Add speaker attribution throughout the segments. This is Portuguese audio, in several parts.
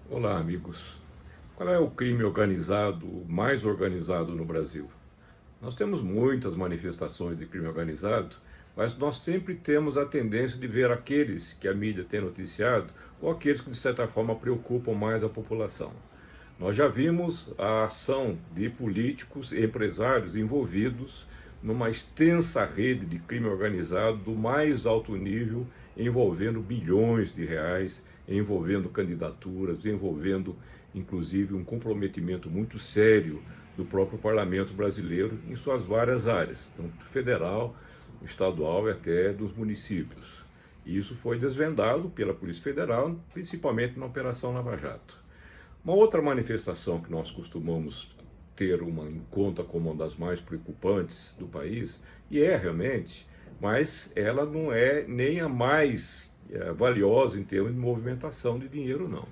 Speaker 1: Olá, amigos. Qual é o crime organizado mais organizado no Brasil? Nós temos muitas manifestações de crime organizado, mas nós sempre temos a tendência de ver aqueles que a mídia tem noticiado ou aqueles que, de certa forma, preocupam mais a população. Nós já vimos a ação de políticos e empresários envolvidos numa extensa rede de crime organizado do mais alto nível, envolvendo bilhões de reais, envolvendo candidaturas, envolvendo inclusive um comprometimento muito sério do próprio parlamento brasileiro em suas várias áreas, tanto federal, estadual e até dos municípios. E isso foi desvendado pela Polícia Federal, principalmente na Operação Lava Jato. Uma outra manifestação que nós costumamos ter em conta como uma das mais preocupantes do país, e é realmente, mas ela não é nem a mais valiosa em termos de movimentação de dinheiro, não.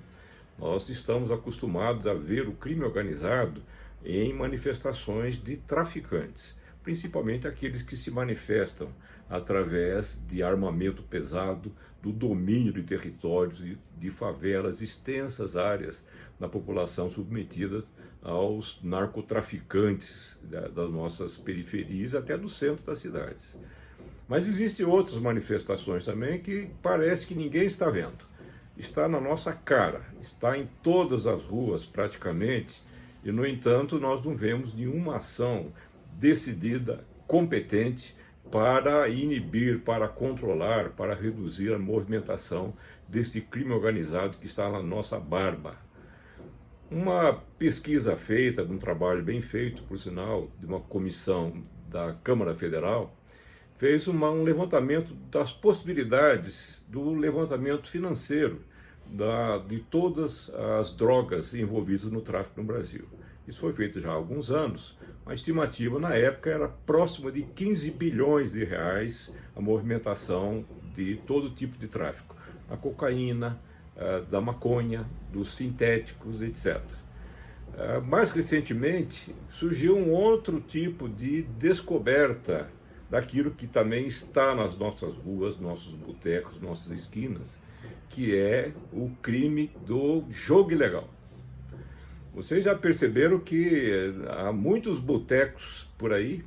Speaker 1: Nós estamos acostumados a ver o crime organizado em manifestações de traficantes, principalmente aqueles que se manifestam através de armamento pesado, do domínio de territórios, de favelas, extensas áreas da população submetidas aos narcotraficantes das nossas periferias, até do centro das cidades. Mas existem outras manifestações também que parece que ninguém está vendo. Está na nossa cara, está em todas as ruas praticamente, e no entanto nós não vemos nenhuma ação decidida, competente, para inibir, para controlar, para reduzir a movimentação deste crime organizado que está na nossa barba. Uma pesquisa feita, um trabalho bem feito, por sinal, de uma comissão da Câmara Federal, fez um levantamento das possibilidades do levantamento financeiro de todas as drogas envolvidas no tráfico no Brasil. Isso foi feito já há alguns anos. A estimativa na época era próxima de 15 bilhões de reais a movimentação de todo tipo de tráfico. A cocaína, da maconha, dos sintéticos, etc. Mais recentemente, surgiu um outro tipo de descoberta daquilo que também está nas nossas ruas, nossos botecos, nossas esquinas, que é o crime do jogo ilegal. Vocês já perceberam que há muitos botecos por aí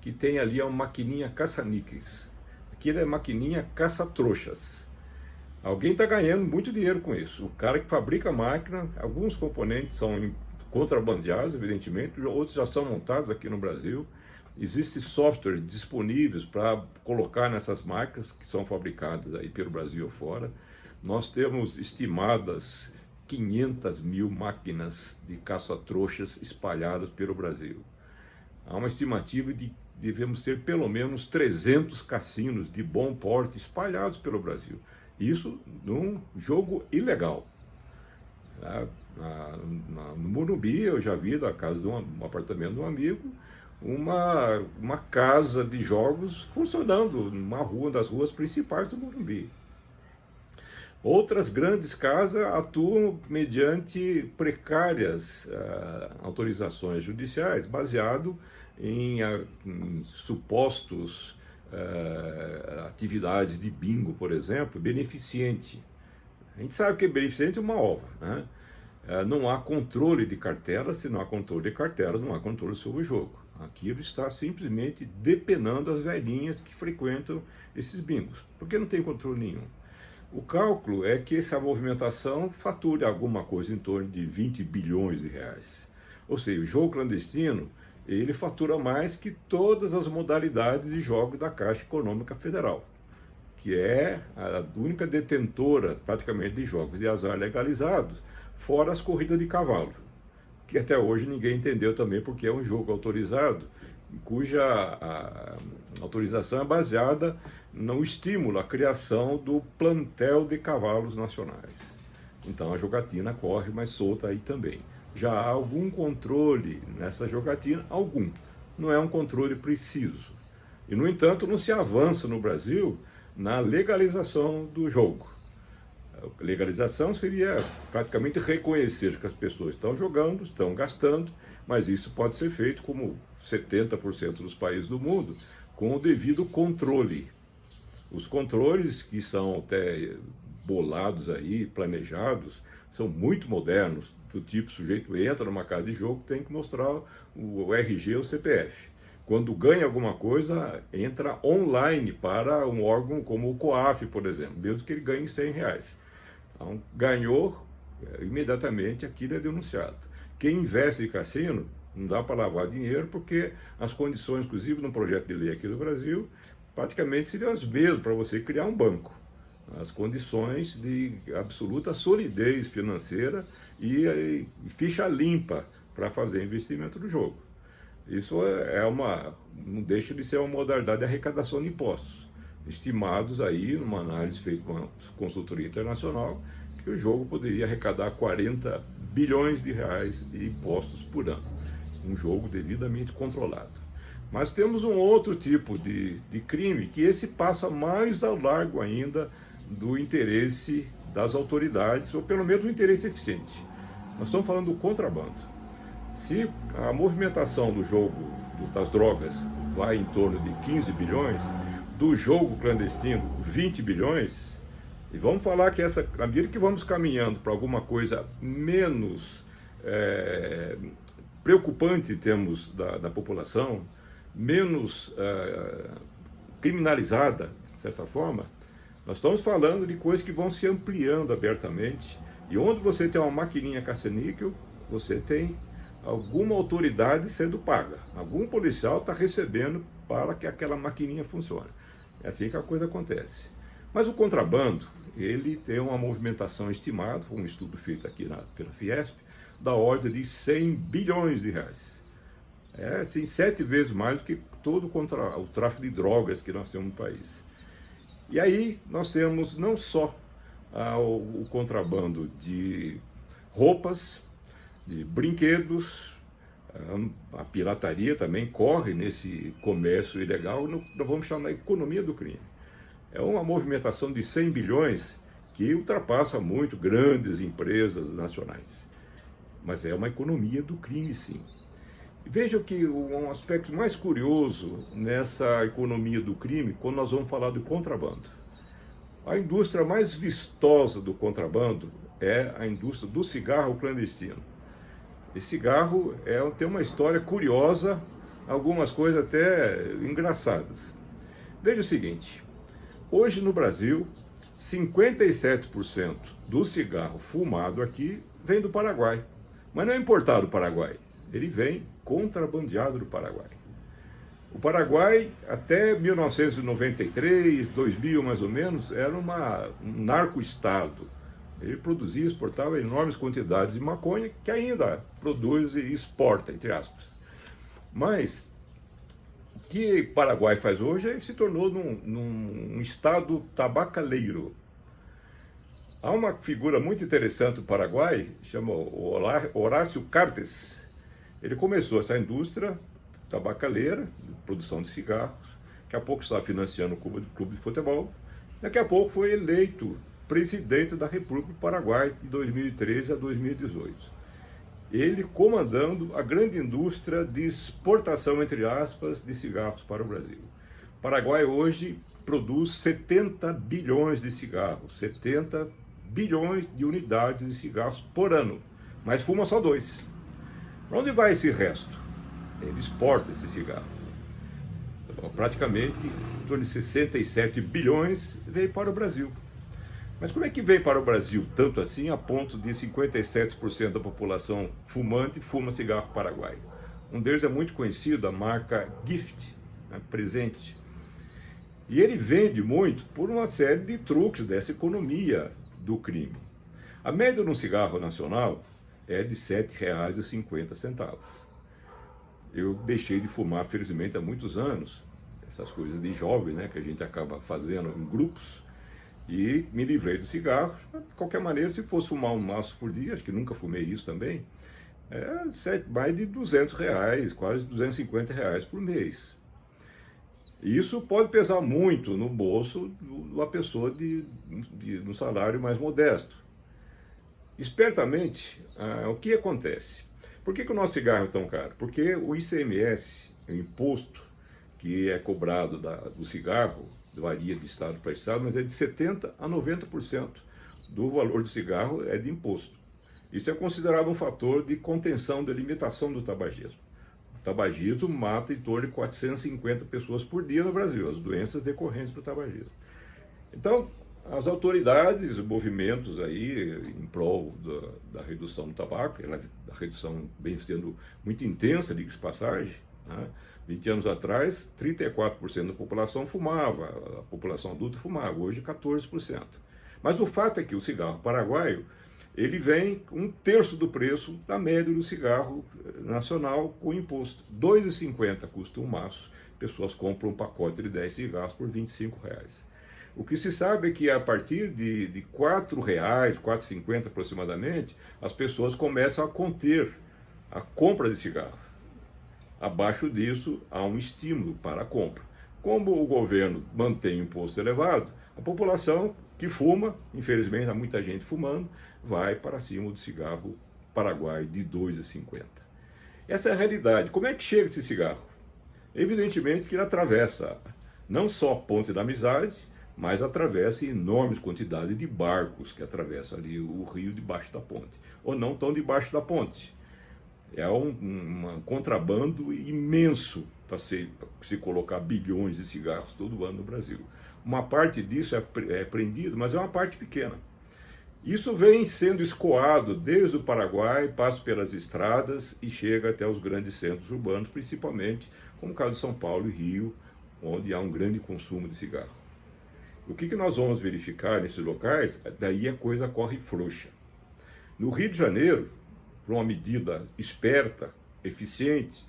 Speaker 1: que tem ali uma maquininha caça-níqueis. Aquilo é maquininha caça-trouxas. Alguém está ganhando muito dinheiro com isso. O cara que fabrica a máquina, alguns componentes são contrabandeados, evidentemente, outros já são montados aqui no Brasil. Existem softwares disponíveis para colocar nessas máquinas que são fabricadas aí pelo Brasil ou fora. Nós temos estimadas 500 mil máquinas de caça-trouxas espalhadas pelo Brasil. Há uma estimativa de devemos ter pelo menos 300 cassinos de bom porte espalhados pelo Brasil. Isso num jogo ilegal. No Morumbi, eu já vi, da casa de um apartamento de um amigo, uma casa de jogos funcionando numa rua, das ruas principais do Morumbi. Outras grandes casas atuam mediante precárias autorizações judiciais, baseado em supostos atividades de bingo, por exemplo, beneficente. A gente sabe que beneficente é uma ova, né? Não há controle de cartela, se não há controle de cartela, não há controle sobre o jogo. Aquilo está simplesmente depenando as velhinhas que frequentam esses bingos, porque não tem controle nenhum. O cálculo é que essa movimentação fature alguma coisa em torno de 20 bilhões de reais. Ou seja, o jogo clandestino, ele fatura mais que todas as modalidades de jogos da Caixa Econômica Federal, que é a única detentora praticamente de jogos de azar legalizados, fora as corridas de cavalo, que até hoje ninguém entendeu também porque é um jogo autorizado, cuja autorização é baseada no estímulo à criação do plantel de cavalos nacionais. Então a jogatina corre mais solta aí também. Já há algum controle nessa jogatina? Algum. Não é um controle preciso. E, no entanto, não se avança no Brasil na legalização do jogo. A legalização seria praticamente reconhecer que as pessoas estão jogando, estão gastando, mas isso pode ser feito, como 70% dos países do mundo, com o devido controle. Os controles que são até bolados aí, planejados, são muito modernos, do tipo, o sujeito entra numa casa de jogo, tem que mostrar o RG ou o CPF. Quando ganha alguma coisa, entra online para um órgão como o COAF, por exemplo, mesmo que ele ganhe R$100. Então, ganhou, imediatamente aquilo é denunciado. Quem investe em cassino, não dá para lavar dinheiro, porque as condições, inclusive no projeto de lei aqui do Brasil, praticamente seriam as mesmas para você criar um banco. As condições de absoluta solidez financeira e ficha limpa para fazer investimento no jogo. Isso não deixa de ser uma modalidade de arrecadação de impostos, estimados aí, numa análise feita por uma consultoria internacional, que o jogo poderia arrecadar 40 bilhões de reais de impostos por ano. Um jogo devidamente controlado. Mas temos um outro tipo de crime, que esse passa mais ao largo ainda do interesse das autoridades, ou pelo menos um interesse eficiente. Nós estamos falando do contrabando. Se a movimentação do jogo das drogas vai em torno de 15 bilhões, do jogo clandestino 20 bilhões, e vamos falar que à medida que vamos caminhando para alguma coisa menos preocupante em termos da população, menos criminalizada, de certa forma, nós estamos falando de coisas que vão se ampliando abertamente, e onde você tem uma maquininha caça-níquel, você tem alguma autoridade sendo paga. Algum policial está recebendo para que aquela maquininha funcione. É assim que a coisa acontece. Mas o contrabando, ele tem uma movimentação estimada, um estudo feito aqui pela Fiesp, da ordem de 100 bilhões de reais. É assim, 7 vezes mais do que todo o tráfico de drogas que nós temos no país. E aí nós temos não só o contrabando de roupas, de brinquedos, a pirataria também corre nesse comércio ilegal, nós vamos chamar de economia do crime. É uma movimentação de 100 bilhões que ultrapassa muito grandes empresas nacionais. Mas é uma economia do crime, sim. Veja que um aspecto mais curioso nessa economia do crime, quando nós vamos falar do contrabando. A indústria mais vistosa do contrabando é a indústria do cigarro clandestino. Esse cigarro tem uma história curiosa, algumas coisas até engraçadas. Veja o seguinte, hoje no Brasil, 57% do cigarro fumado aqui vem do Paraguai. Mas não é importado do Paraguai, ele vem contrabandeado do Paraguai. O Paraguai, até 1993, 2000 mais ou menos, era um narco-estado. Ele produzia e exportava enormes quantidades de maconha, que ainda produz e exporta, entre aspas. Mas o que o Paraguai faz hoje é se tornou num estado tabacaleiro. Há uma figura muito interessante do Paraguai, chama Horácio Cartes. Ele começou essa indústria tabacaleira, de produção de cigarros, daqui a pouco está financiando o clube de futebol, daqui a pouco foi eleito presidente da República do Paraguai de 2013 a 2018. Ele comandando a grande indústria de exportação, entre aspas, de cigarros para o Brasil. O Paraguai hoje produz 70 bilhões de cigarros, 70 bilhões de unidades de cigarros por ano, mas fuma só 2. Para onde vai esse resto? Ele exporta esse cigarro. Então, praticamente, em torno de 67 bilhões veio para o Brasil. Mas como é que vem para o Brasil tanto assim, a ponto de 57% da população fumante fuma cigarro paraguaio? Um deles é muito conhecido, a marca Gift, né, presente. E ele vende muito por uma série de truques dessa economia do crime. A média de um cigarro nacional é de R$ 7,50. Eu deixei de fumar, felizmente, há muitos anos, essas coisas de jovem, né, que a gente acaba fazendo em grupos, e me livrei do cigarro. De qualquer maneira, se fosse fumar um maço por dia, acho que nunca fumei isso também, mais de R$200, quase R$250 por mês. Isso pode pesar muito no bolso de uma pessoa de um salário mais modesto. Espertamente, o que acontece? Por que o nosso cigarro é tão caro? Porque o ICMS, o imposto que é cobrado do cigarro, varia de estado para estado, mas é de 70% a 90% do valor do cigarro é de imposto. Isso é considerado um fator de contenção, de limitação do tabagismo. O tabagismo mata em torno de 450 pessoas por dia no Brasil, as doenças decorrentes do tabagismo. Então, as autoridades, movimentos aí em prol da redução do tabaco, a redução vem sendo muito intensa, diga-se de passagem, né? 20 anos atrás, 34% da população fumava, a população adulta fumava, hoje 14%. Mas o fato é que o cigarro paraguaio, ele vem um terço do preço da média do cigarro nacional com imposto. R$ 2,50 custa um maço, pessoas compram um pacote de 10 cigarros por R$ 25. O que se sabe é que a partir de R$ 4,00, R$ 4,50 aproximadamente, as pessoas começam a conter a compra de cigarro. Abaixo disso, há um estímulo para a compra. Como o governo mantém o imposto elevado, a população que fuma, infelizmente há muita gente fumando, vai para cima do cigarro paraguaio de R$ 2,50. Essa é a realidade. Como é que chega esse cigarro? Evidentemente que ele atravessa não só a Ponte da Amizade, mas atravessa enormes quantidades de barcos que atravessam ali o rio debaixo da ponte, ou não tão debaixo da ponte. É um contrabando imenso para se colocar bilhões de cigarros todo ano no Brasil. Uma parte disso é preendido, mas é uma parte pequena. Isso vem sendo escoado desde o Paraguai, passa pelas estradas e chega até os grandes centros urbanos, principalmente, como o caso de São Paulo e Rio, onde há um grande consumo de cigarro. O que nós vamos verificar nesses locais? Daí a coisa corre frouxa. No Rio de Janeiro, por uma medida esperta, eficiente,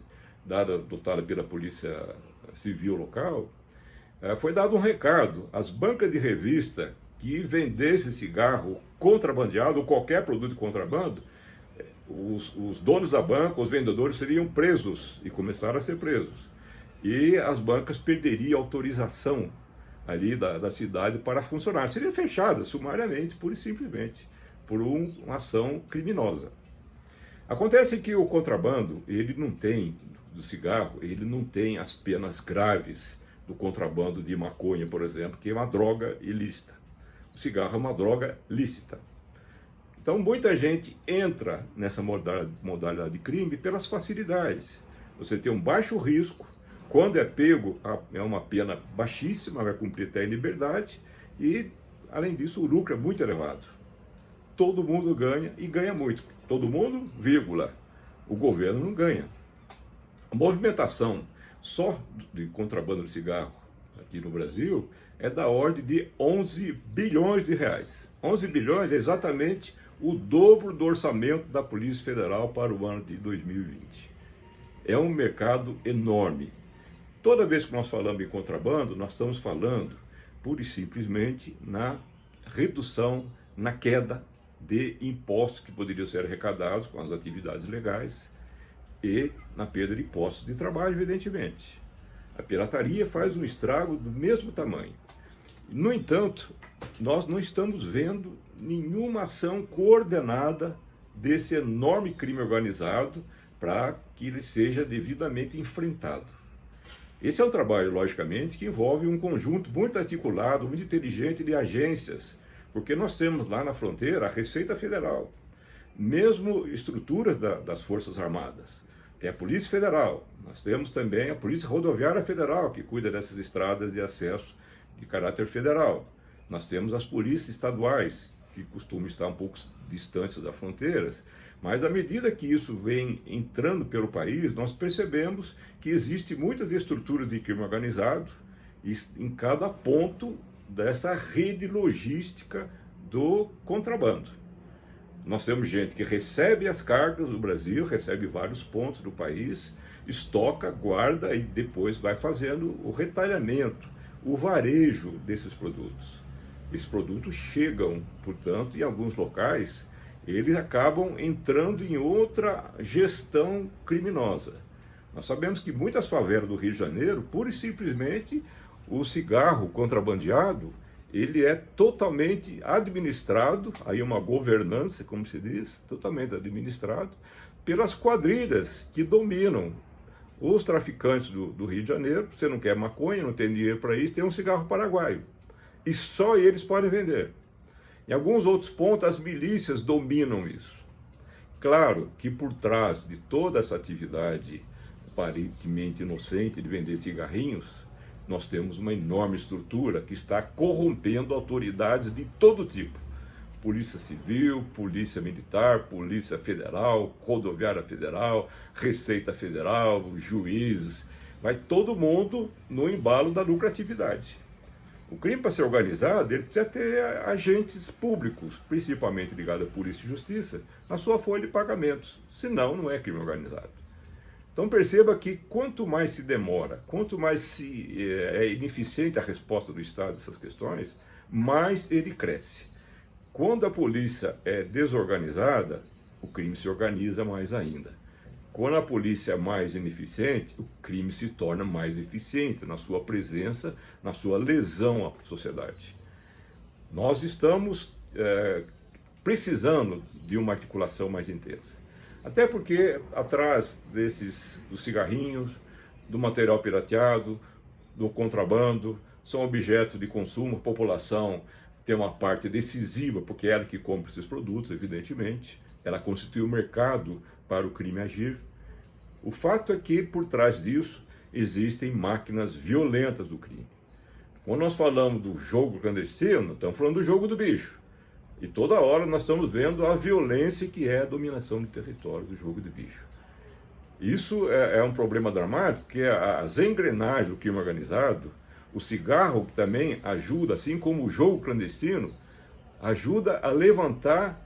Speaker 1: adotada pela Polícia Civil local, foi dado um recado às bancas de revista que vendesse cigarro contrabandeado ou qualquer produto de contrabando, os donos da banca, os vendedores seriam presos e começaram a ser presos. E as bancas perderiam autorização ali da cidade para funcionar. Seriam fechadas sumariamente, pura e simplesmente, por uma ação criminosa. Acontece que o contrabando, ele não tem, do cigarro, ele não tem as penas graves do contrabando de maconha, por exemplo, que é uma droga ilícita. O cigarro é uma droga lícita. Então, muita gente entra nessa modalidade de crime pelas facilidades. Você tem um baixo risco, quando é pego, é uma pena baixíssima, vai cumprir até em liberdade, e, além disso, o lucro é muito elevado. Todo mundo ganha, e ganha muito. Todo mundo, vírgula. O governo não ganha. A movimentação só de contrabando de cigarro aqui no Brasil é da ordem de 11 bilhões de reais. 11 bilhões é exatamente o dobro do orçamento da Polícia Federal para o ano de 2020. É um mercado enorme. Toda vez que nós falamos em contrabando, nós estamos falando, pura e simplesmente, na redução, na queda de impostos que poderiam ser arrecadados com as atividades legais e na perda de postos de trabalho, evidentemente. A pirataria faz um estrago do mesmo tamanho. No entanto, nós não estamos vendo nenhuma ação coordenada desse enorme crime organizado para que ele seja devidamente enfrentado. Esse é um trabalho, logicamente, que envolve um conjunto muito articulado, muito inteligente de agências, porque nós temos lá na fronteira a Receita Federal, mesmo estruturas das Forças Armadas. Tem a Polícia Federal, nós temos também a Polícia Rodoviária Federal, que cuida dessas estradas de acesso de caráter federal. Nós temos as polícias estaduais, que costumam estar um pouco distantes das fronteiras, mas à medida que isso vem entrando pelo país, nós percebemos que existem muitas estruturas de crime organizado em cada ponto dessa rede logística do contrabando. Nós temos gente que recebe as cargas do Brasil, recebe vários pontos do país, estoca, guarda e depois vai fazendo o retalhamento, o varejo desses produtos. Esses produtos chegam, portanto, em alguns locais, eles acabam entrando em outra gestão criminosa. Nós sabemos que muitas favelas do Rio de Janeiro, pura e simplesmente, o cigarro contrabandeado, ele é totalmente administrado, aí uma governança, como se diz, totalmente administrado, pelas quadrilhas que dominam os traficantes do Rio de Janeiro. Você não quer maconha, não tem dinheiro para isso, tem um cigarro paraguaio. E só eles podem vender. Em alguns outros pontos, as milícias dominam isso. Claro que por trás de toda essa atividade aparentemente inocente de vender cigarrinhos, nós temos uma enorme estrutura que está corrompendo autoridades de todo tipo. Polícia Civil, Polícia Militar, Polícia Federal, Rodoviária Federal, Receita Federal, juízes, vai todo mundo no embalo da lucratividade. O crime, para ser organizado, ele precisa ter agentes públicos, principalmente ligados à Polícia e Justiça, na sua folha de pagamentos, senão não é crime organizado. Então perceba que quanto mais se demora, quanto mais é ineficiente a resposta do Estado a essas questões, mais ele cresce. Quando a polícia é desorganizada, o crime se organiza mais ainda. Quando a polícia é mais ineficiente, o crime se torna mais eficiente na sua presença, na sua lesão à sociedade. Nós estamos precisando de uma articulação mais intensa. Até porque atrás dos cigarrinhos, do material pirateado, do contrabando, são objetos de consumo, a população tem uma parte decisiva, porque é ela que compra esses produtos, evidentemente, ela constitui o mercado para o crime agir. O fato é que, por trás disso, existem máquinas violentas do crime. Quando nós falamos do jogo clandestino, estamos falando do jogo do bicho. E toda hora nós estamos vendo a violência que é a dominação do território do jogo do bicho. Isso é um problema dramático, porque as engrenagens do crime organizado, o cigarro também ajuda, assim como o jogo clandestino, ajuda a levantar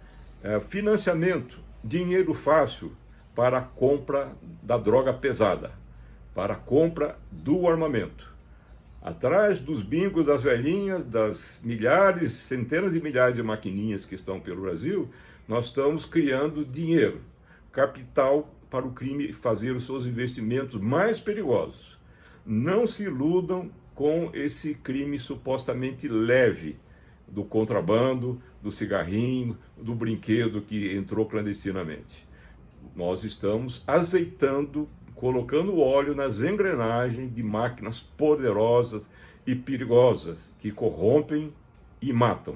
Speaker 1: financiamento, dinheiro fácil para a compra da droga pesada, para a compra do armamento. Atrás dos bingos das velhinhas, das milhares, centenas de milhares de maquininhas que estão pelo Brasil, nós estamos criando dinheiro, capital para o crime fazer os seus investimentos mais perigosos. Não se iludam com esse crime supostamente leve do contrabando, do cigarrinho, do brinquedo que entrou clandestinamente. Nós estamos azeitando, colocando óleo nas engrenagens de máquinas poderosas e perigosas que corrompem e matam.